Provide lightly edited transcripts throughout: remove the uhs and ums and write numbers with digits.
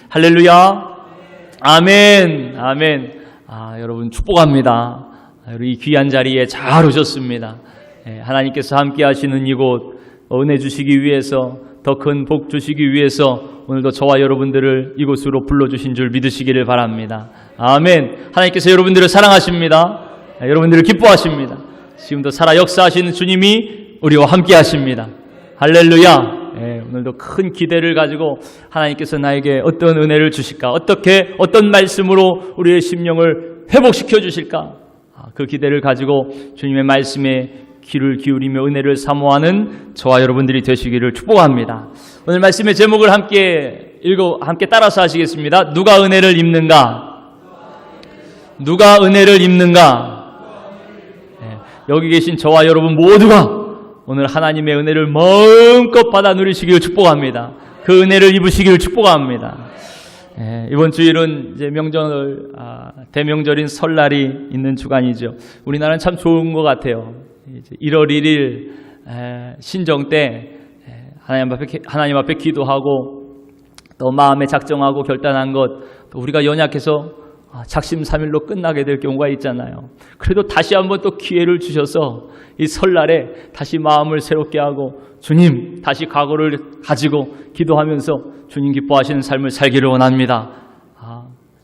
할렐루야. 아멘. 아멘. 여러분 축복합니다. 이 귀한 자리에 잘 오셨습니다. 하나님께서 함께 하시는 이곳 은혜 주시기 위해서, 더 큰 복 주시기 위해서 오늘도 저와 여러분들을 이곳으로 불러주신 줄 믿으시기를 바랍니다. 아멘. 하나님께서 여러분들을 사랑하십니다. 여러분들을 기뻐하십니다. 지금도 살아 역사하시는 주님이 우리와 함께 하십니다. 할렐루야. 오늘도 큰 기대를 가지고 하나님께서 나에게 어떤 은혜를 주실까, 어떤 말씀으로 우리의 심령을 회복시켜 주실까, 그 기대를 가지고 주님의 말씀에 귀를 기울이며 은혜를 사모하는 저와 여러분들이 되시기를 축복합니다. 오늘 말씀의 제목을 함께 따라서 하시겠습니다. 누가 은혜를 입는가? 누가 은혜를 입는가? 여기 계신 저와 여러분 모두가 오늘 하나님의 은혜를 마음껏 받아 누리시기를 축복합니다. 그 은혜를 입으시기를 축복합니다. 이번 주일은 이제 대명절인 설날이 있는 주간이죠. 우리나라는 참 좋은 것 같아요. 1월 1일 신정 때 하나님 앞에 기도하고 또 마음에 작정하고 결단한 것, 또 우리가 연약해서 작심삼일로 끝나게 될 경우가 있잖아요. 그래도 다시 한번 또 기회를 주셔서 이 설날에 다시 마음을 새롭게 하고 주님, 다시 각오를 가지고 기도하면서 주님 기뻐하시는 삶을 살기를 원합니다.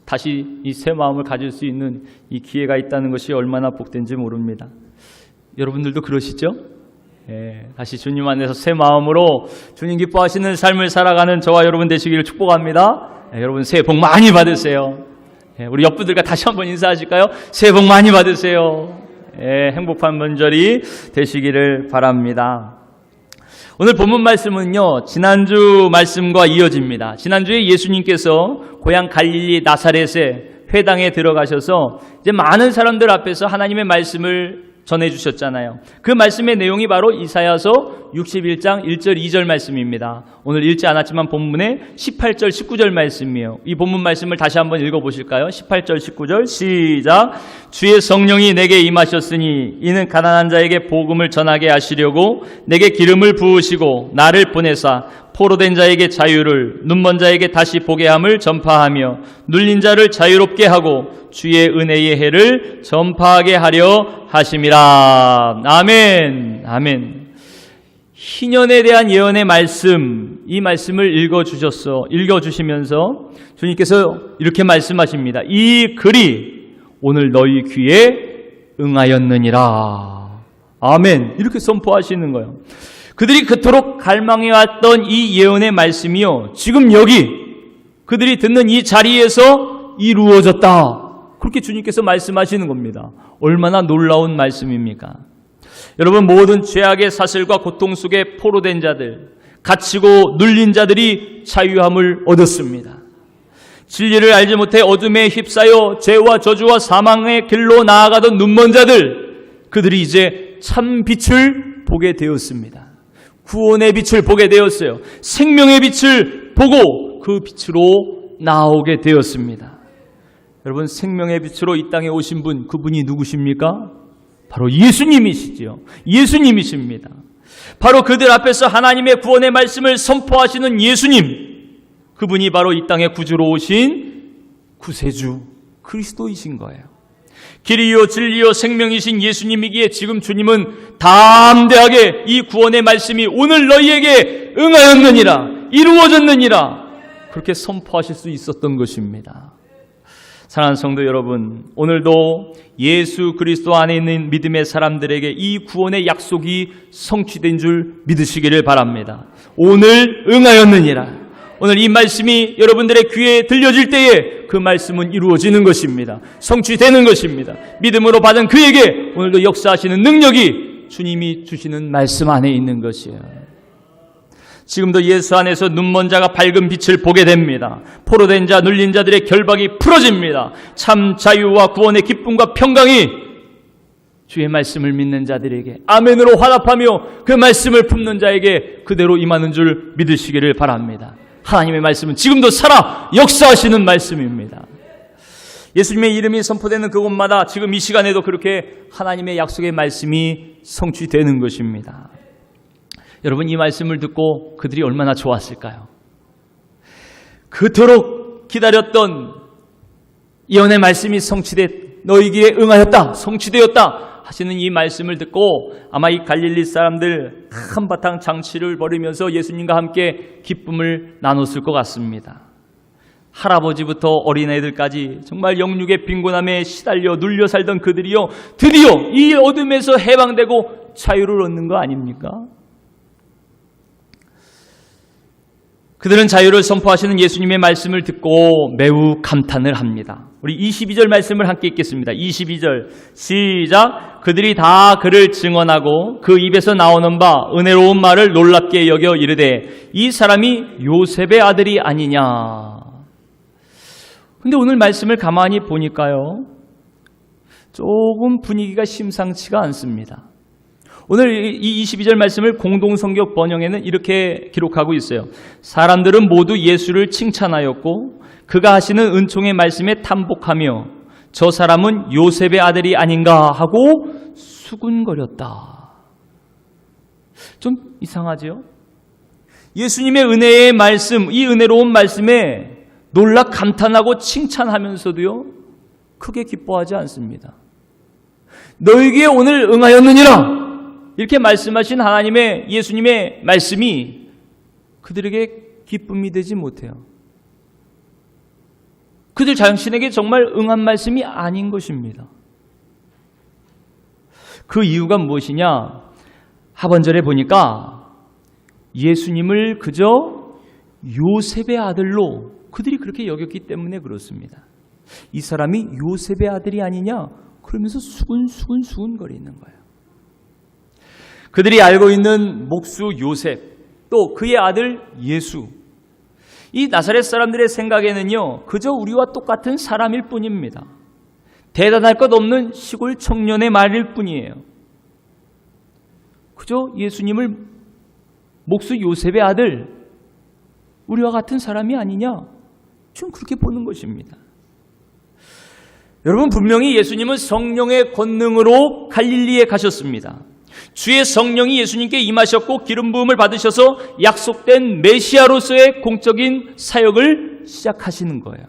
다시 이 새 마음을 가질 수 있는 이 기회가 있다는 것이 얼마나 복된지 모릅니다. 여러분들도 그러시죠? 다시 주님 안에서 새 마음으로 주님 기뻐하시는 삶을 살아가는 저와 여러분 되시기를 축복합니다. 여러분 새해 복 많이 받으세요. 우리 옆분들과 다시 한번 인사하실까요? 새해 복 많이 받으세요. 행복한 명절이 되시기를 바랍니다. 오늘 본문 말씀은요, 지난주 말씀과 이어집니다. 지난주에 예수님께서 고향 갈릴리 나사렛에 회당에 들어가셔서 이제 많은 사람들 앞에서 하나님의 말씀을 전해주셨잖아요. 그 말씀의 내용이 바로 이사야서 61장 1절 2절 말씀입니다. 오늘 읽지 않았지만 본문의 18절 19절 말씀이에요. 이 본문 말씀을 다시 한번 읽어보실까요? 18절 19절 시작. 주의 성령이 내게 임하셨으니 이는 가난한 자에게 복음을 전하게 하시려고 내게 기름을 부으시고 나를 보내사 포로된 자에게 자유를, 눈먼 자에게 다시 보게 함을 전파하며 눌린 자를 자유롭게 하고 주의 은혜의 해를 전파하게 하려 하심이라. 아멘. 아멘. 희년에 대한 예언의 말씀, 이 말씀을 읽어주시면서 주님께서 이렇게 말씀하십니다. 이 글이 오늘 너희 귀에 응하였느니라. 아멘. 이렇게 선포하시는 거예요. 그들이 그토록 갈망해왔던 이 예언의 말씀이요, 지금 여기 그들이 듣는 이 자리에서 이루어졌다. 그렇게 주님께서 말씀하시는 겁니다. 얼마나 놀라운 말씀입니까? 여러분, 모든 죄악의 사슬과 고통 속에 포로된 자들, 갇히고 눌린 자들이 자유함을 얻었습니다. 진리를 알지 못해 어둠에 휩싸여 죄와 저주와 사망의 길로 나아가던 눈먼 자들, 그들이 이제 참 빛을 보게 되었습니다. 구원의 빛을 보게 되었어요. 생명의 빛을 보고 그 빛으로 나오게 되었습니다. 여러분, 생명의 빛으로 이 땅에 오신 분, 그분이 누구십니까? 바로 예수님이시죠. 예수님이십니다. 바로 그들 앞에서 하나님의 구원의 말씀을 선포하시는 예수님, 그분이 바로 이 땅에 구주로 오신 구세주 그리스도이신 거예요. 길이요 진리요 생명이신 예수님이기에 지금 주님은 담대하게 이 구원의 말씀이 오늘 너희에게 응하였느니라, 이루어졌느니라, 그렇게 선포하실 수 있었던 것입니다. 사랑하는 성도 여러분, 오늘도 예수 그리스도 안에 있는 믿음의 사람들에게 이 구원의 약속이 성취된 줄 믿으시기를 바랍니다. 오늘 응하였느니라. 오늘 이 말씀이 여러분들의 귀에 들려질 때에 그 말씀은 이루어지는 것입니다. 성취되는 것입니다. 믿음으로 받은 그에게 오늘도 역사하시는 능력이 주님이 주시는 말씀 안에 있는 것이에요. 지금도 예수 안에서 눈먼 자가 밝은 빛을 보게 됩니다. 포로된 자, 눌린 자들의 결박이 풀어집니다. 참 자유와 구원의 기쁨과 평강이 주의 말씀을 믿는 자들에게 아멘으로 화답하며 그 말씀을 품는 자에게 그대로 임하는 줄 믿으시기를 바랍니다. 하나님의 말씀은 지금도 살아 역사하시는 말씀입니다. 예수님의 이름이 선포되는 그곳마다 지금 이 시간에도 그렇게 하나님의 약속의 말씀이 성취되는 것입니다. 여러분, 이 말씀을 듣고 그들이 얼마나 좋았을까요? 그토록 기다렸던 예언의 말씀이 성취돼 너희에게 응하였다, 성취되었다 하시는 이 말씀을 듣고 아마 이 갈릴리 사람들 한바탕 장치를 벌이면서 예수님과 함께 기쁨을 나눴을 것 같습니다. 할아버지부터 어린애들까지 정말 영육의 빈곤함에 시달려 눌려 살던 그들이요, 드디어 이 어둠에서 해방되고 자유를 얻는 거 아닙니까? 그들은 자유를 선포하시는 예수님의 말씀을 듣고 매우 감탄을 합니다. 우리 22절 말씀을 함께 읽겠습니다. 22절 시작. 그들이 다 그를 증언하고 그 입에서 나오는 바 은혜로운 말을 놀랍게 여겨 이르되 이 사람이 요셉의 아들이 아니냐. 근데 오늘 말씀을 가만히 보니까요, 조금 분위기가 심상치가 않습니다. 오늘 이 22절 말씀을 공동성경 번역에는 이렇게 기록하고 있어요. 사람들은 모두 예수를 칭찬하였고 그가 하시는 은총의 말씀에 탐복하며 저 사람은 요셉의 아들이 아닌가 하고 수군거렸다. 좀 이상하죠? 예수님의 은혜의 말씀, 이 은혜로운 말씀에 놀라 감탄하고 칭찬하면서도요, 크게 기뻐하지 않습니다. 너희에게 오늘 응하였느니라 이렇게 말씀하신 하나님의, 예수님의 말씀이 그들에게 기쁨이 되지 못해요. 그들 자신에게 정말 응한 말씀이 아닌 것입니다. 그 이유가 무엇이냐? 하반절에 보니까 예수님을 그저 요셉의 아들로 그들이 그렇게 여겼기 때문에 그렇습니다. 이 사람이 요셉의 아들이 아니냐? 그러면서 수군수군 거리는 거예요. 그들이 알고 있는 목수 요셉, 또 그의 아들 예수, 이 나사렛 사람들의 생각에는요, 그저 우리와 똑같은 사람일 뿐입니다. 대단할 것 없는 시골 청년의 말일 뿐이에요. 그저 예수님을 목수 요셉의 아들, 우리와 같은 사람이 아니냐, 좀 그렇게 보는 것입니다. 여러분, 분명히 예수님은 성령의 권능으로 갈릴리에 가셨습니다. 주의 성령이 예수님께 임하셨고 기름 부음을 받으셔서 약속된 메시아로서의 공적인 사역을 시작하시는 거예요.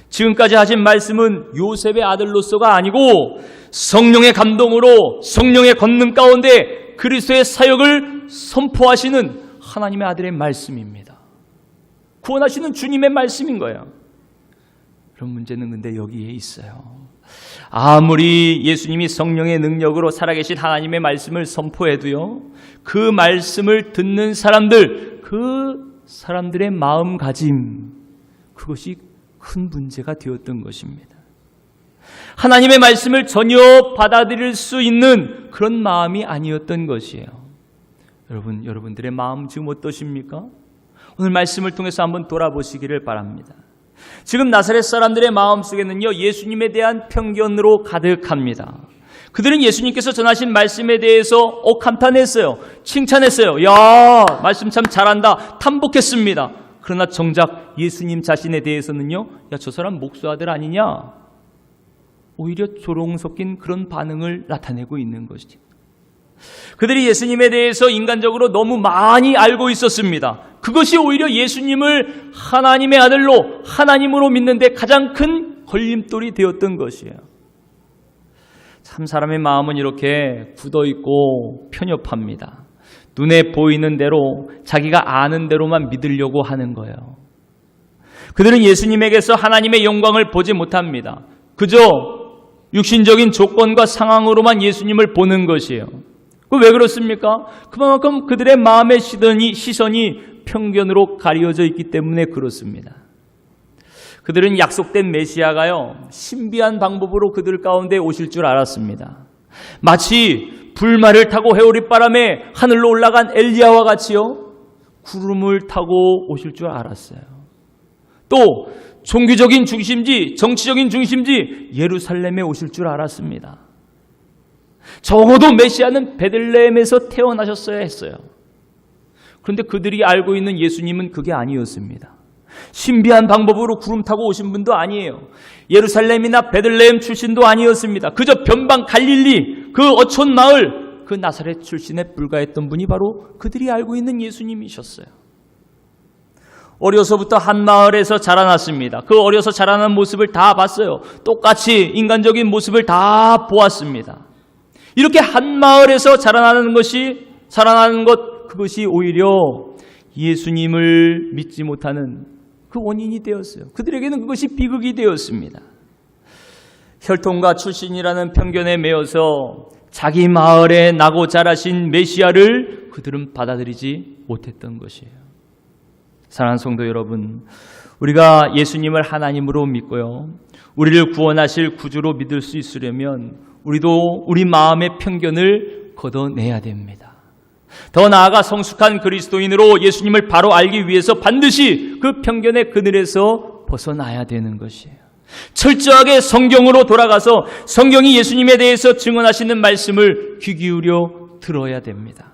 지금까지 하신 말씀은 요셉의 아들로서가 아니고 성령의 감동으로 성령의 권능 가운데 그리스도의 사역을 선포하시는 하나님의 아들의 말씀입니다. 구원하시는 주님의 말씀인 거예요. 그런 문제는 근데 여기에 있어요. 아무리 예수님이 성령의 능력으로 살아계신 하나님의 말씀을 선포해도요, 그 말씀을 듣는 사람들, 그 사람들의 마음가짐, 그것이 큰 문제가 되었던 것입니다. 하나님의 말씀을 전혀 받아들일 수 있는 그런 마음이 아니었던 것이에요. 여러분들의 마음 지금 어떠십니까? 오늘 말씀을 통해서 한번 돌아보시기를 바랍니다. 지금 나사렛 사람들의 마음속에는요, 예수님에 대한 편견으로 가득합니다. 그들은 예수님께서 전하신 말씀에 대해서 감탄했어요. 칭찬했어요. 야, 말씀 참 잘한다. 탐복했습니다. 그러나 정작 예수님 자신에 대해서는요, 야, 저 사람 목수 아들 아니냐? 오히려 조롱 섞인 그런 반응을 나타내고 있는 것이죠. 그들이 예수님에 대해서 인간적으로 너무 많이 알고 있었습니다. 그것이 오히려 예수님을 하나님의 아들로, 하나님으로 믿는 데 가장 큰 걸림돌이 되었던 것이에요. 참 사람의 마음은 이렇게 굳어있고 편협합니다. 눈에 보이는 대로, 자기가 아는 대로만 믿으려고 하는 거예요. 그들은 예수님에게서 하나님의 영광을 보지 못합니다. 그저 육신적인 조건과 상황으로만 예수님을 보는 것이에요. 왜 그렇습니까? 그만큼 그들의 마음의 시선이 편견으로 가려져 있기 때문에 그렇습니다. 그들은 약속된 메시아가요, 신비한 방법으로 그들 가운데 오실 줄 알았습니다. 마치 불말을 타고 해오릿바람에 하늘로 올라간 엘리야와 같이요, 구름을 타고 오실 줄 알았어요. 또 종교적인 중심지, 정치적인 중심지 예루살렘에 오실 줄 알았습니다. 적어도 메시아는 베들레헴에서 태어나셨어야 했어요. 그런데 그들이 알고 있는 예수님은 그게 아니었습니다. 신비한 방법으로 구름 타고 오신 분도 아니에요. 예루살렘이나 베들레헴 출신도 아니었습니다. 그저 변방 갈릴리, 그 어촌 마을, 그 나사렛 출신에 불과했던 분이 바로 그들이 알고 있는 예수님이셨어요. 어려서부터 한 마을에서 자라났습니다. 그 어려서 자라난 모습을 다 봤어요. 똑같이 인간적인 모습을 다 보았습니다. 이렇게 한 마을에서 자라나는 것, 그것이 오히려 예수님을 믿지 못하는 그 원인이 되었어요. 그들에게는 그것이 비극이 되었습니다. 혈통과 출신이라는 편견에 매여서 자기 마을에 나고 자라신 메시아를 그들은 받아들이지 못했던 것이에요. 사랑하는 성도 여러분, 우리가 예수님을 하나님으로 믿고요, 우리를 구원하실 구주로 믿을 수 있으려면 우리도 우리 마음의 편견을 걷어내야 됩니다. 더 나아가 성숙한 그리스도인으로 예수님을 바로 알기 위해서 반드시 그 편견의 그늘에서 벗어나야 되는 것이에요. 철저하게 성경으로 돌아가서 성경이 예수님에 대해서 증언하시는 말씀을 귀 기울여 들어야 됩니다.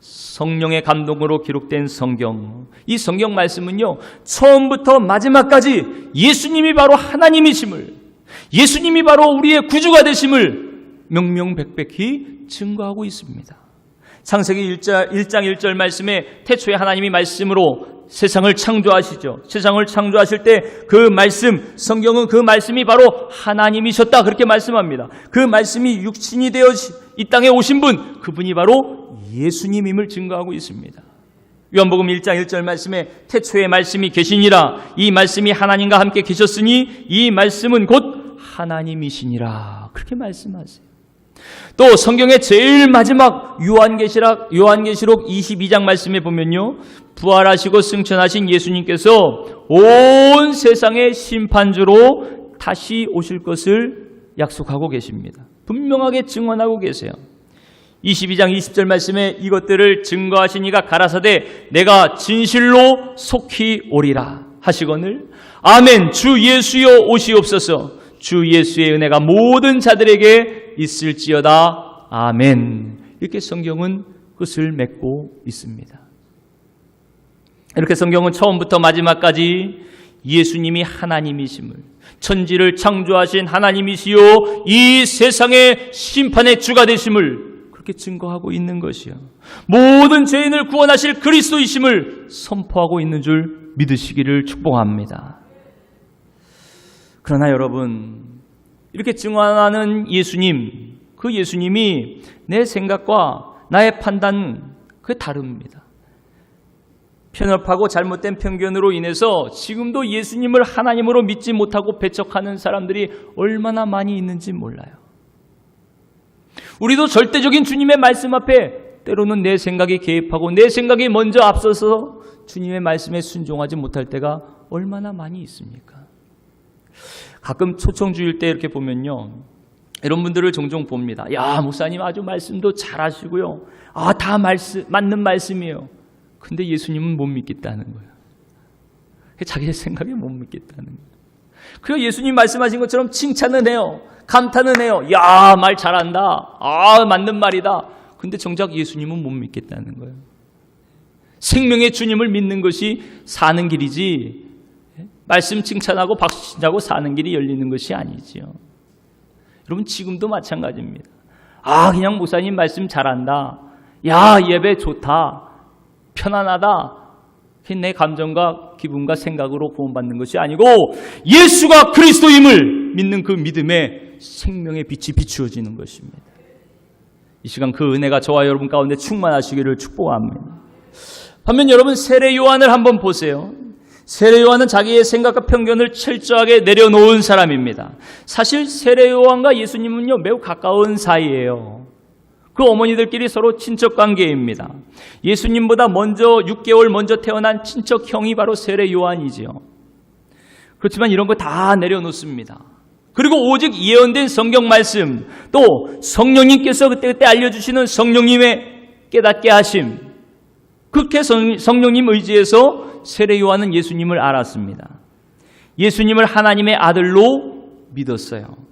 성령의 감동으로 기록된 성경, 이 성경 말씀은요, 처음부터 마지막까지 예수님이 바로 하나님이심을, 예수님이 바로 우리의 구주가 되심을 명명백백히 증거하고 있습니다. 창세기 1장 1절 말씀에 태초에 하나님이 말씀으로 세상을 창조하시죠. 세상을 창조하실 때 그 말씀, 성경은 그 말씀이 바로 하나님이셨다, 그렇게 말씀합니다. 그 말씀이 육신이 되어 이 땅에 오신 분, 그분이 바로 예수님임을 증거하고 있습니다. 요한복음 1장 1절 말씀에 태초에 말씀이 계시니라, 이 말씀이 하나님과 함께 계셨으니 이 말씀은 곧 하나님이시니라, 그렇게 말씀하세요. 또 성경의 제일 마지막 요한계시록 22장 말씀에 보면요, 부활하시고 승천하신 예수님께서 온 세상의 심판주로 다시 오실 것을 약속하고 계십니다. 분명하게 증언하고 계세요. 22장 20절 말씀에 이것들을 증거하시니가 가라사대 내가 진실로 속히 오리라 하시거늘 아멘. 주 예수여 오시옵소서. 주 예수의 은혜가 모든 자들에게 있을지어다. 아멘. 이렇게 성경은 끝을 맺고 있습니다. 이렇게 성경은 처음부터 마지막까지 예수님이 하나님이심을, 천지를 창조하신 하나님이시요 이 세상의 심판의 주가 되심을 그렇게 증거하고 있는 것이요, 모든 죄인을 구원하실 그리스도이심을 선포하고 있는 줄 믿으시기를 축복합니다. 그러나 여러분, 이렇게 증언하는 예수님, 그 예수님이 내 생각과 나의 판단, 그게 다릅니다. 편협하고 잘못된 편견으로 인해서 지금도 예수님을 하나님으로 믿지 못하고 배척하는 사람들이 얼마나 많이 있는지 몰라요. 우리도 절대적인 주님의 말씀 앞에 때로는 내 생각이 개입하고 내 생각이 먼저 앞서서 주님의 말씀에 순종하지 못할 때가 얼마나 많이 있습니까? 가끔 초청주일 때 이렇게 보면요, 이런 분들을 종종 봅니다. 야, 목사님 아주 말씀도 잘하시고요, 다 맞는 말씀이에요. 근데 예수님은 못 믿겠다는 거예요. 자기의 생각에 못 믿겠다는 거예요. 그래서 예수님 말씀하신 것처럼 칭찬은 해요, 감탄은 해요. 야, 말 잘한다, 맞는 말이다. 근데 정작 예수님은 못 믿겠다는 거예요. 생명의 주님을 믿는 것이 사는 길이지, 말씀 칭찬하고 박수 치자고 사는 길이 열리는 것이 아니지요. 여러분, 지금도 마찬가지입니다. 그냥 목사님 말씀 잘한다, 야, 예배 좋다, 편안하다, 내 감정과 기분과 생각으로 구원받는 것이 아니고 예수가 그리스도임을 믿는 그 믿음에 생명의 빛이 비추어지는 것입니다. 이 시간 그 은혜가 저와 여러분 가운데 충만하시기를 축복합니다. 반면 여러분, 세례 요한을 한번 보세요. 세례 요한은 자기의 생각과 편견을 철저하게 내려놓은 사람입니다. 사실 세례 요한과 예수님은요, 매우 가까운 사이예요. 그 어머니들끼리 서로 친척 관계입니다. 예수님보다 6개월 먼저 태어난 친척 형이 바로 세례 요한이지요. 그렇지만 이런 거 다 내려놓습니다. 그리고 오직 예언된 성경 말씀, 또 성령님께서 그때 알려주시는 성령님의 깨닫게 하심, 그렇게 성령님 의지에서 세례 요한은 예수님을 알았습니다. 예수님을 하나님의 아들로 믿었어요.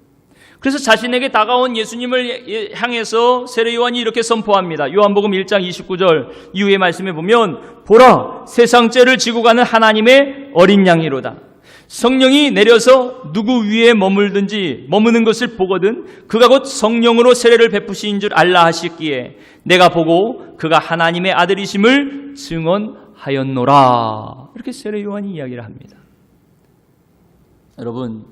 그래서 자신에게 다가온 예수님을 향해서 세례 요한이 이렇게 선포합니다. 요한복음 1장 29절 이후의 말씀에 보면, 보라, 세상 죄를 지고 가는 하나님의 어린 양이로다. 성령이 내려서 누구 위에 머무는 것을 보거든 그가 곧 성령으로 세례를 베푸신 줄 알라 하시기에 내가 보고 그가 하나님의 아들이심을 증언하였노라. 하였노라. 이렇게 세례 요한이 이야기를 합니다. 여러분,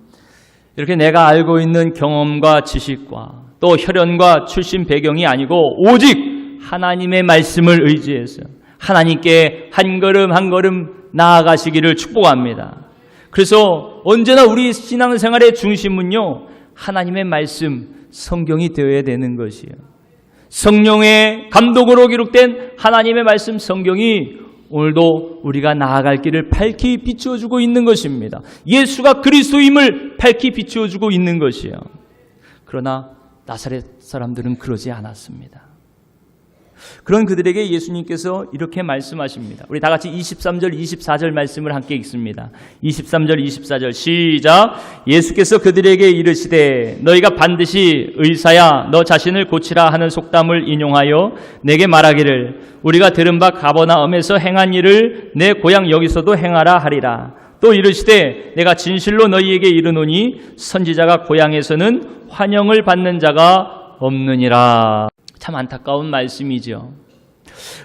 이렇게 내가 알고 있는 경험과 지식과 또 혈연과 출신 배경이 아니고 오직 하나님의 말씀을 의지해서 하나님께 한 걸음 한 걸음 나아가시기를 축복합니다. 그래서 언제나 우리 신앙생활의 중심은요, 하나님의 말씀, 성경이 되어야 되는 것이에요. 성령의 감동으로 기록된 하나님의 말씀 성경이 오늘도 우리가 나아갈 길을 밝히 비추어주고 있는 것입니다. 예수가 그리스도임을 밝히 비추어주고 있는 것이에요. 그러나 나사렛 사람들은 그러지 않았습니다. 그런 그들에게 예수님께서 이렇게 말씀하십니다. 우리 다 같이 23절, 24절 말씀을 함께 읽습니다. 23절, 24절 시작. 예수께서 그들에게 이르시되 너희가 반드시 의사야 너 자신을 고치라 하는 속담을 인용하여 내게 말하기를 우리가 들은 바 가버나움에서 행한 일을 내 고향 여기서도 행하라 하리라. 또 이르시되 내가 진실로 너희에게 이르노니 선지자가 고향에서는 환영을 받는 자가 없느니라. 참 안타까운 말씀이죠.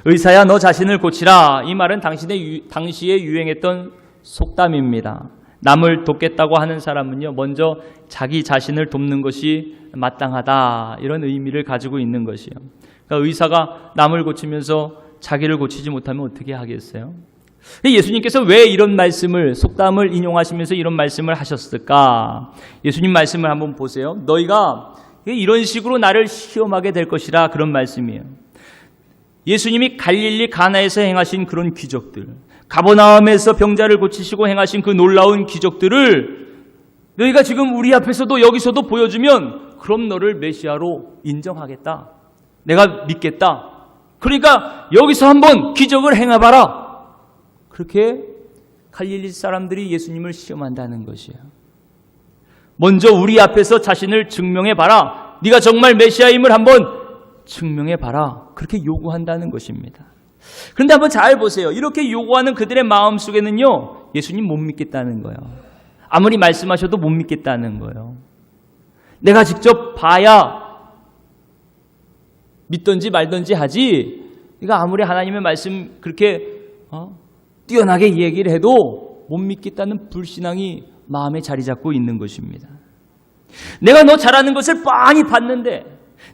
의사야 너 자신을 고치라. 이 말은 당시에 유행했던 속담입니다. 남을 돕겠다고 하는 사람은요, 먼저 자기 자신을 돕는 것이 마땅하다, 이런 의미를 가지고 있는 것이에요. 그러니까 의사가 남을 고치면서 자기를 고치지 못하면 어떻게 하겠어요? 예수님께서 왜 이런 말씀을, 속담을 인용하시면서 이런 말씀을 하셨을까? 예수님 말씀을 한번 보세요. 너희가 이런 식으로 나를 시험하게 될 것이라, 그런 말씀이에요. 예수님이 갈릴리 가나에서 행하신 그런 기적들, 가버나움에서 병자를 고치시고 행하신 그 놀라운 기적들을 너희가 지금 우리 앞에서도 여기서도 보여주면 그럼 너를 메시아로 인정하겠다. 내가 믿겠다. 그러니까 여기서 한번 기적을 행해봐라. 그렇게 갈릴리 사람들이 예수님을 시험한다는 것이에요. 먼저 우리 앞에서 자신을 증명해봐라. 네가 정말 메시아임을 한번 증명해봐라. 그렇게 요구한다는 것입니다. 그런데 한번 잘 보세요. 이렇게 요구하는 그들의 마음속에는요, 예수님 못 믿겠다는 거예요. 아무리 말씀하셔도 못 믿겠다는 거예요. 내가 직접 봐야 믿든지 말든지 하지, 네가 아무리 하나님의 말씀 그렇게 뛰어나게 얘기를 해도 못 믿겠다는 불신앙이 마음에 자리 잡고 있는 것입니다. 내가 너 잘하는 것을 뻔히 봤는데,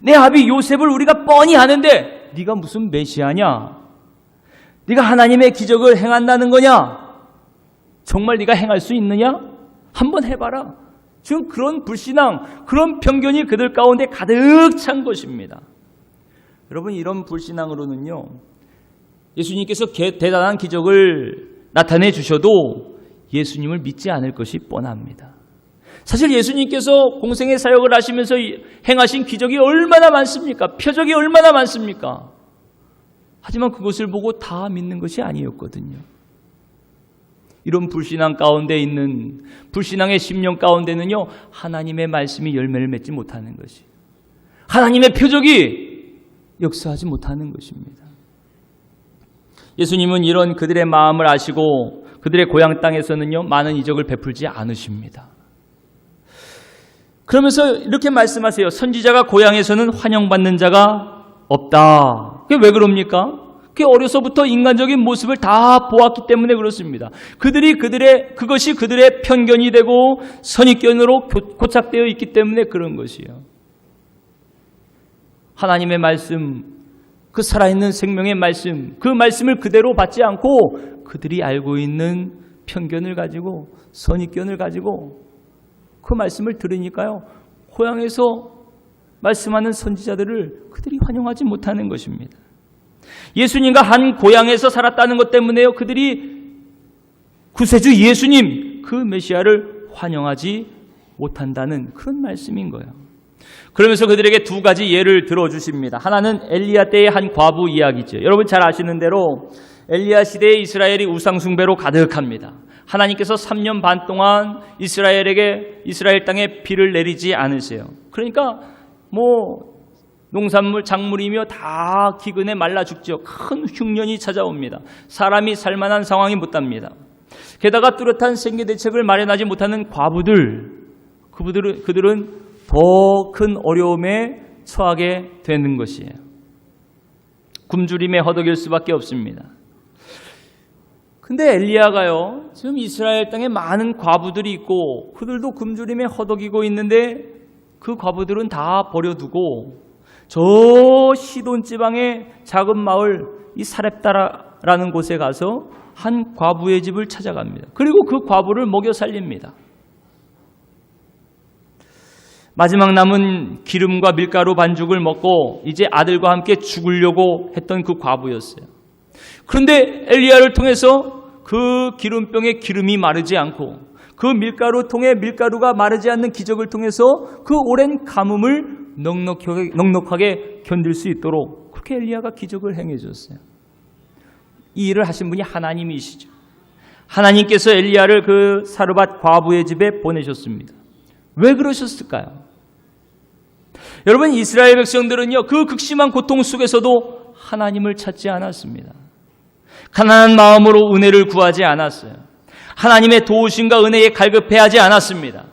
내 아비 요셉을 우리가 뻔히 아는데 네가 무슨 메시아냐? 네가 하나님의 기적을 행한다는 거냐? 정말 네가 행할 수 있느냐? 한번 해봐라. 지금 그런 불신앙, 그런 편견이 그들 가운데 가득 찬 것입니다. 여러분, 이런 불신앙으로는요, 예수님께서 대단한 기적을 나타내 주셔도 예수님을 믿지 않을 것이 뻔합니다. 사실 예수님께서 공생의 사역을 하시면서 행하신 기적이 얼마나 많습니까? 표적이 얼마나 많습니까? 하지만 그것을 보고 다 믿는 것이 아니었거든요. 이런 불신앙 가운데 있는, 불신앙의 심령 가운데는요, 하나님의 말씀이 열매를 맺지 못하는 것이, 하나님의 표적이 역사하지 못하는 것입니다. 예수님은 이런 그들의 마음을 아시고 그들의 고향 땅에서는요, 많은 이적을 베풀지 않으십니다. 그러면서 이렇게 말씀하세요. 선지자가 고향에서는 환영받는 자가 없다. 그게 왜 그럽니까? 그게 어려서부터 인간적인 모습을 다 보았기 때문에 그렇습니다. 그것이 그들의 편견이 되고 선입견으로 고착되어 있기 때문에 그런 것이에요. 하나님의 말씀, 그 살아있는 생명의 말씀, 그 말씀을 그대로 받지 않고 그들이 알고 있는 편견을 가지고, 선입견을 가지고 그 말씀을 들으니까요, 고향에서 말씀하는 선지자들을 그들이 환영하지 못하는 것입니다. 예수님과 한 고향에서 살았다는 것 때문에요, 그들이 구세주 예수님, 그 메시아를 환영하지 못한다는 그런 말씀인 거예요. 그러면서 그들에게 두 가지 예를 들어주십니다. 하나는 엘리야 때의 한 과부 이야기죠. 여러분 잘 아시는 대로 엘리야 시대에 이스라엘이 우상숭배로 가득합니다. 하나님께서 3년 반 동안 이스라엘 땅에 비를 내리지 않으세요. 그러니까 농산물, 작물이며 다 기근에 말라 죽죠. 큰 흉년이 찾아옵니다. 사람이 살만한 상황이 못 답니다. 게다가 뚜렷한 생계 대책을 마련하지 못하는 과부들, 그들은 더 큰 어려움에 처하게 되는 것이에요. 굶주림에 허덕일 수밖에 없습니다. 근데 엘리야가요, 지금 이스라엘 땅에 많은 과부들이 있고 그들도 굶주림에 허덕이고 있는데 그 과부들은 다 버려두고 저 시돈 지방의 작은 마을 이 사렙다라는 곳에 가서 한 과부의 집을 찾아갑니다. 그리고 그 과부를 먹여 살립니다. 마지막 남은 기름과 밀가루 반죽을 먹고 이제 아들과 함께 죽으려고 했던 그 과부였어요. 그런데 엘리야를 통해서 그 기름병에 기름이 마르지 않고 그 밀가루 통에 밀가루가 마르지 않는 기적을 통해서 그 오랜 가뭄을 넉넉하게 견딜 수 있도록 그렇게 엘리야가 기적을 행해 줬어요. 이 일을 하신 분이 하나님이시죠. 하나님께서 엘리야를 그 사르밧 과부의 집에 보내셨습니다. 왜 그러셨을까요? 여러분, 이스라엘 백성들은요, 그 극심한 고통 속에서도 하나님을 찾지 않았습니다. 가난한 마음으로 은혜를 구하지 않았어요. 하나님의 도우심과 은혜에 갈급해하지 않았습니다.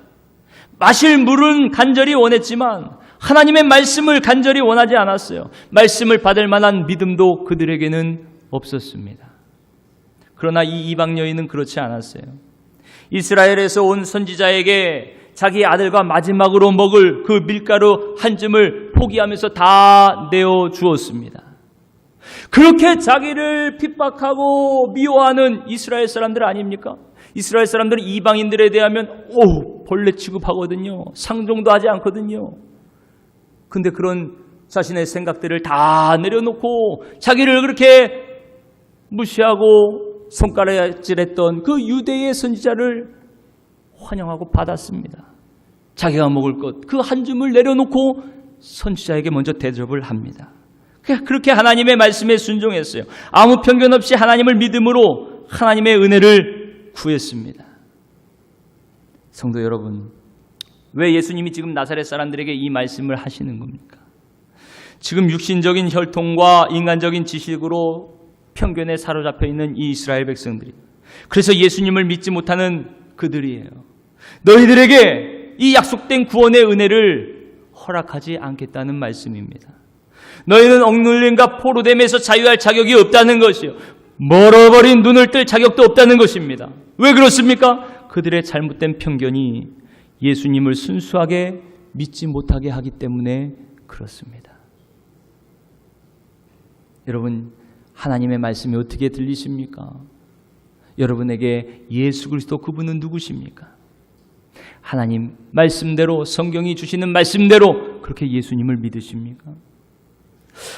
마실 물은 간절히 원했지만 하나님의 말씀을 간절히 원하지 않았어요. 말씀을 받을 만한 믿음도 그들에게는 없었습니다. 그러나 이 이방 여인은 그렇지 않았어요. 이스라엘에서 온 선지자에게 자기 아들과 마지막으로 먹을 그 밀가루 한 줌을 포기하면서 다 내어주었습니다. 그렇게 자기를 핍박하고 미워하는 이스라엘 사람들 아닙니까? 이스라엘 사람들은 이방인들에 대하면 벌레 취급하거든요. 상종도 하지 않거든요. 근데 그런 자신의 생각들을 다 내려놓고 자기를 그렇게 무시하고 손가락질했던 그 유대의 선지자를 환영하고 받았습니다. 자기가 먹을 것 그 한 줌을 내려놓고 선지자에게 먼저 대접을 합니다. 그렇게 하나님의 말씀에 순종했어요. 아무 편견 없이 하나님을 믿음으로 하나님의 은혜를 구했습니다. 성도 여러분, 왜 예수님이 지금 나사렛 사람들에게 이 말씀을 하시는 겁니까? 지금 육신적인 혈통과 인간적인 지식으로 편견에 사로잡혀 있는 이 이스라엘 백성들이, 그래서 예수님을 믿지 못하는 그들이에요. 너희들에게 이 약속된 구원의 은혜를 허락하지 않겠다는 말씀입니다. 너희는 억눌림과 포로됨에서 자유할 자격이 없다는 것이요, 멀어버린 눈을 뜰 자격도 없다는 것입니다. 왜 그렇습니까? 그들의 잘못된 편견이 예수님을 순수하게 믿지 못하게 하기 때문에 그렇습니다. 여러분, 하나님의 말씀이 어떻게 들리십니까? 여러분에게 예수 그리스도 그분은 누구십니까? 하나님 말씀대로, 성경이 주시는 말씀대로 그렇게 예수님을 믿으십니까?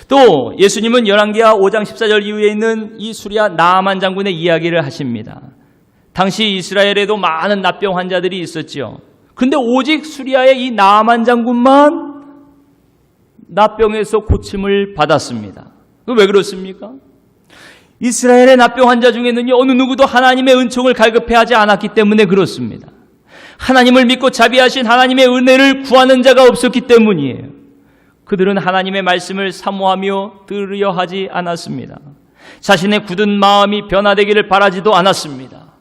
또 예수님은 열왕기하 5장 14절 이후에 있는 이 수리아 나아만 장군의 이야기를 하십니다. 당시 이스라엘에도 많은 납병 환자들이 있었죠. 그런데 오직 수리아의 이 나아만 장군만 납병에서 고침을 받았습니다. 왜 그렇습니까? 이스라엘의 납병 환자 중에는요, 어느 누구도 하나님의 은총을 갈급해하지 않았기 때문에 그렇습니다. 하나님을 믿고 자비하신 하나님의 은혜를 구하는 자가 없었기 때문이에요. 그들은 하나님의 말씀을 사모하며 들으려 하지 않았습니다. 자신의 굳은 마음이 변화되기를 바라지도 않았습니다.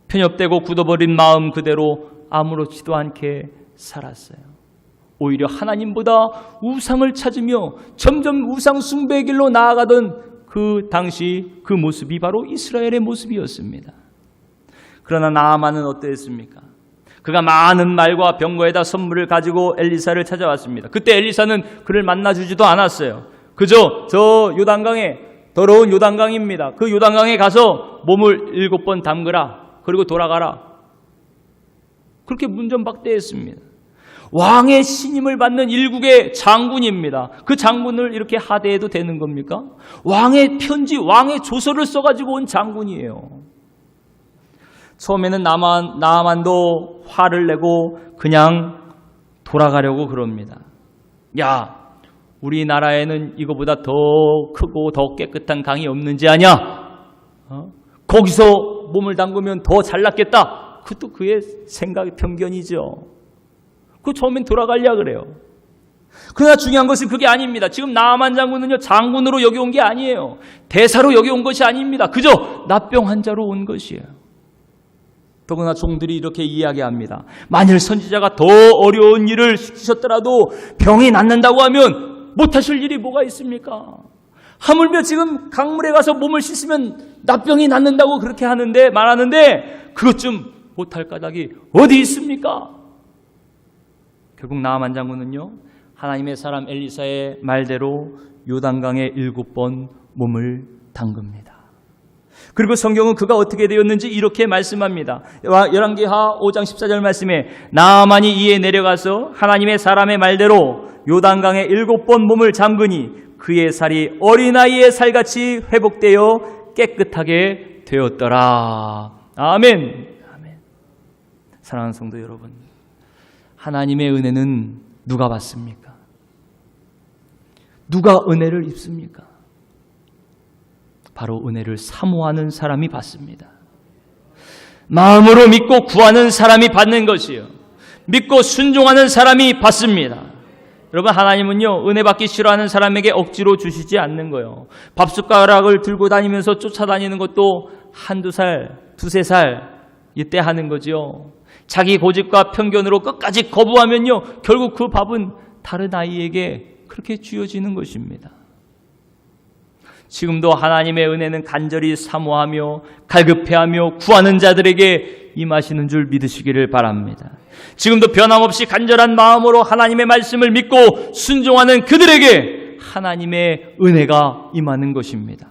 편협되고 굳어버린 마음 그대로 아무렇지도 않게 살았어요. 오히려 하나님보다 우상을 찾으며 점점 우상 숭배의 길로 나아가던 그 당시 그 모습이 바로 이스라엘의 모습이었습니다. 그러나 나아만은 어떠했습니까? 그가 많은 말과 병거에다 선물을 가지고 엘리사를 찾아왔습니다. 그때 엘리사는 그를 만나주지도 않았어요. 그저 저 요단강에, 더러운 요단강입니다. 그 요단강에 가서 몸을 7번 담그라. 그리고 돌아가라. 그렇게 문전박대했습니다. 왕의 신임을 받는 일국의 장군입니다. 그 장군을 이렇게 하대해도 되는 겁니까? 왕의 편지, 왕의 조서를 써가지고 온 장군이에요. 처음에는 나아만도 화를 내고 그냥 돌아가려고 그럽니다. 야, 우리나라에는 이거보다 더 크고 더 깨끗한 강이 없는지 아냐? 거기서 몸을 담그면 더 잘났겠다. 그것도 그의 생각, 편견이죠. 그 처음엔 돌아가려고 그래요. 그러나 중요한 것은 그게 아닙니다. 지금 나아만 장군은요, 장군으로 여기 온 게 아니에요. 대사로 여기 온 것이 아닙니다. 그저 납병 환자로 온 것이에요. 더구나 종들이 이렇게 이야기합니다. 만일 선지자가 더 어려운 일을 시키셨더라도 병이 낫는다고 하면 못하실 일이 뭐가 있습니까? 하물며 지금 강물에 가서 몸을 씻으면 납병이 낫는다고 그렇게 말하는데 그것 좀 못할 까닭이 어디 있습니까? 결국 나아만 장군은요, 하나님의 사람 엘리사의 말대로 요단강에 7번 몸을 담급니다. 그리고 성경은 그가 어떻게 되었는지 이렇게 말씀합니다. 열왕기하 5장 14절 말씀에 나아만이 이에 내려가서 하나님의 사람의 말대로 요단강에 7번 몸을 잠그니 그의 살이 어린아이의 살같이 회복되어 깨끗하게 되었더라. 아멘. 아멘. 사랑하는 성도 여러분, 하나님의 은혜는 누가 받습니까? 누가 은혜를 입습니까? 바로 은혜를 사모하는 사람이 받습니다. 마음으로 믿고 구하는 사람이 받는 것이요, 믿고 순종하는 사람이 받습니다. 여러분, 하나님은요, 은혜 받기 싫어하는 사람에게 억지로 주시지 않는 거예요. 밥숟가락을 들고 다니면서 쫓아다니는 것도 한두 살, 두세 살 이때 하는 거죠. 자기 고집과 편견으로 끝까지 거부하면요, 결국 그 밥은 다른 아이에게 그렇게 쥐어지는 것입니다. 지금도 하나님의 은혜는 간절히 사모하며 갈급해하며 구하는 자들에게 임하시는 줄 믿으시기를 바랍니다. 지금도 변함없이 간절한 마음으로 하나님의 말씀을 믿고 순종하는 그들에게 하나님의 은혜가 임하는 것입니다.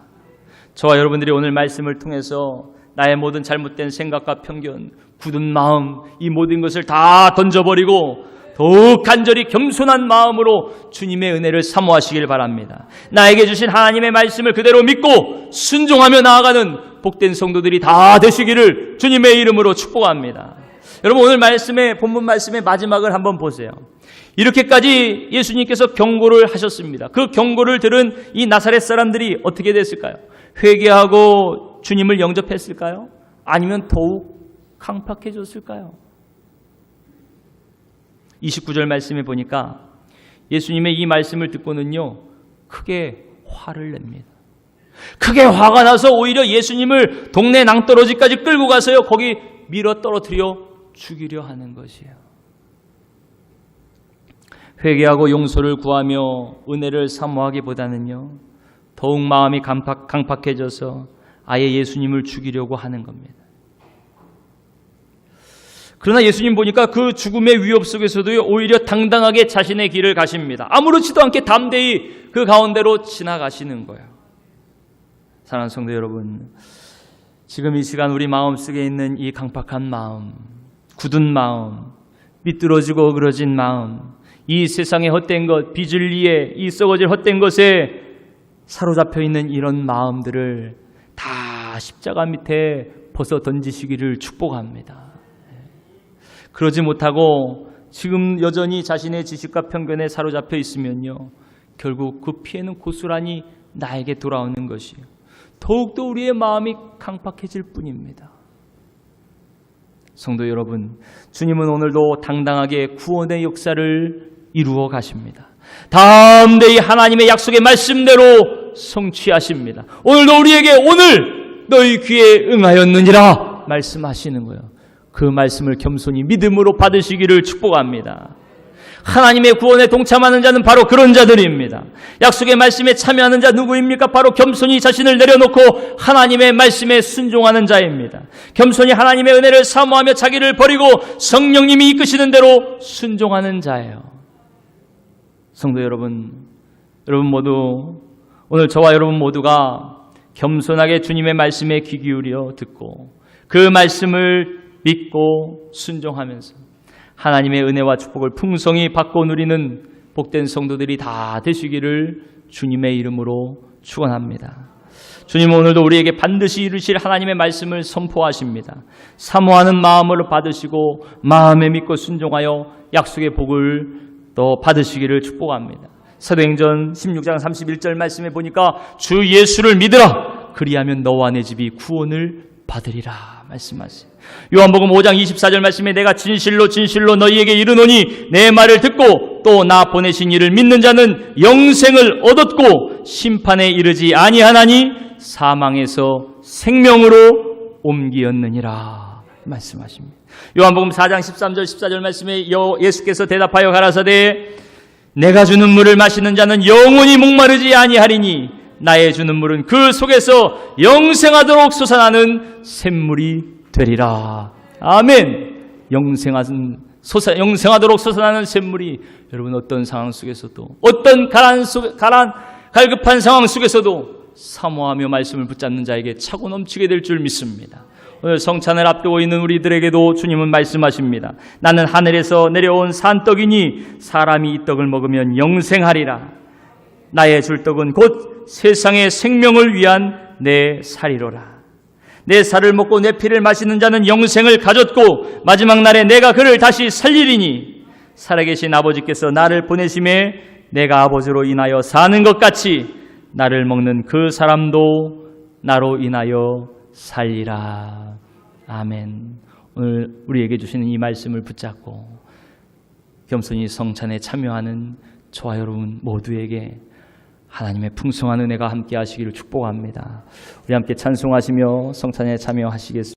저와 여러분들이 오늘 말씀을 통해서 나의 모든 잘못된 생각과 편견, 굳은 마음, 이 모든 것을 다 던져버리고 더욱 간절히 겸손한 마음으로 주님의 은혜를 사모하시길 바랍니다. 나에게 주신 하나님의 말씀을 그대로 믿고 순종하며 나아가는 복된 성도들이 다 되시기를 주님의 이름으로 축복합니다. 여러분, 오늘 본문 말씀의 마지막을 한번 보세요. 이렇게까지 예수님께서 경고를 하셨습니다. 그 경고를 들은 이 나사렛 사람들이 어떻게 됐을까요? 회개하고 주님을 영접했을까요? 아니면 더욱 강팍해졌을까요? 29절 말씀에 보니까 예수님의 이 말씀을 듣고는요, 크게 화를 냅니다. 크게 화가 나서 오히려 예수님을 동네 낭떠러지까지 끌고 가서요, 거기 밀어 떨어뜨려 죽이려 하는 것이에요. 회개하고 용서를 구하며 은혜를 사모하기보다는요, 더욱 마음이 강팍해져서 아예 예수님을 죽이려고 하는 겁니다. 그러나 예수님 보니까 그 죽음의 위협 속에서도 오히려 당당하게 자신의 길을 가십니다. 아무렇지도 않게 담대히 그 가운데로 지나가시는 거예요. 사랑하는 성도 여러분, 지금 이 시간 우리 마음속에 있는 이 강팍한 마음, 굳은 마음, 삐뚤어지고 어그러진 마음, 이 세상의 헛된 것, 비진리에 이 썩어질 헛된 것에 사로잡혀 있는 이런 마음들을 다 십자가 밑에 벗어 던지시기를 축복합니다. 그러지 못하고 지금 여전히 자신의 지식과 편견에 사로잡혀 있으면요, 결국 그 피해는 고스란히 나에게 돌아오는 것이에요. 더욱더 우리의 마음이 강팍해질 뿐입니다. 성도 여러분, 주님은 오늘도 당당하게 구원의 역사를 이루어 가십니다. 담대히 하나님의 약속의 말씀대로 성취하십니다. 오늘도 우리에게 오늘 너희 귀에 응하였느니라 말씀하시는 거예요. 그 말씀을 겸손히 믿음으로 받으시기를 축복합니다. 하나님의 구원에 동참하는 자는 바로 그런 자들입니다. 약속의 말씀에 참여하는 자 누구입니까? 바로 겸손히 자신을 내려놓고 하나님의 말씀에 순종하는 자입니다. 겸손히 하나님의 은혜를 사모하며 자기를 버리고 성령님이 이끄시는 대로 순종하는 자예요. 성도 여러분, 여러분 모두 오늘 저와 여러분 모두가 겸손하게 주님의 말씀에 귀 기울여 듣고 그 말씀을 믿고 순종하면서 하나님의 은혜와 축복을 풍성히 받고 누리는 복된 성도들이 다 되시기를 주님의 이름으로 축원합니다. 주님은 오늘도 우리에게 반드시 이루실 하나님의 말씀을 선포하십니다. 사모하는 마음으로 받으시고 마음에 믿고 순종하여 약속의 복을 또 받으시기를 축복합니다. 사도행전 16장 31절 말씀에 보니까 주 예수를 믿으라 그리하면 너와 내 집이 구원을 받으리라 말씀하세요. 요한복음 5장 24절 말씀에 내가 진실로 진실로 너희에게 이르노니 내 말을 듣고 또 나 보내신 이를 믿는 자는 영생을 얻었고 심판에 이르지 아니하나니 사망에서 생명으로 옮기었느니라 말씀하십니다. 요한복음 4장 13절 14절 말씀에 예수께서 대답하여 가라사대 내가 주는 물을 마시는 자는 영원히 목마르지 아니하리니 나의 주는 물은 그 속에서 영생하도록 솟아나는 샘물이 되리라. 아멘. 영생하도록 솟아나는 샘물이 여러분 어떤 상황 속에서도, 어떤 갈급한 상황 속에서도 사모하며 말씀을 붙잡는 자에게 차고 넘치게 될 줄 믿습니다. 오늘 성찬을 앞두고 있는 우리들에게도 주님은 말씀하십니다. 나는 하늘에서 내려온 산떡이니 사람이 이 떡을 먹으면 영생하리라. 나의 줄 떡은 곧 세상의 생명을 위한 내 살이로라. 내 살을 먹고 내 피를 마시는 자는 영생을 가졌고 마지막 날에 내가 그를 다시 살리리니 살아계신 아버지께서 나를 보내심에 내가 아버지로 인하여 사는 것 같이 나를 먹는 그 사람도 나로 인하여 살리라. 아멘. 오늘 우리에게 주시는 이 말씀을 붙잡고 겸손히 성찬에 참여하는 저와 여러분 모두에게 하나님의 풍성한 은혜가 함께 하시기를 축복합니다. 우리 함께 찬송하시며 성찬에 참여하시겠습니다.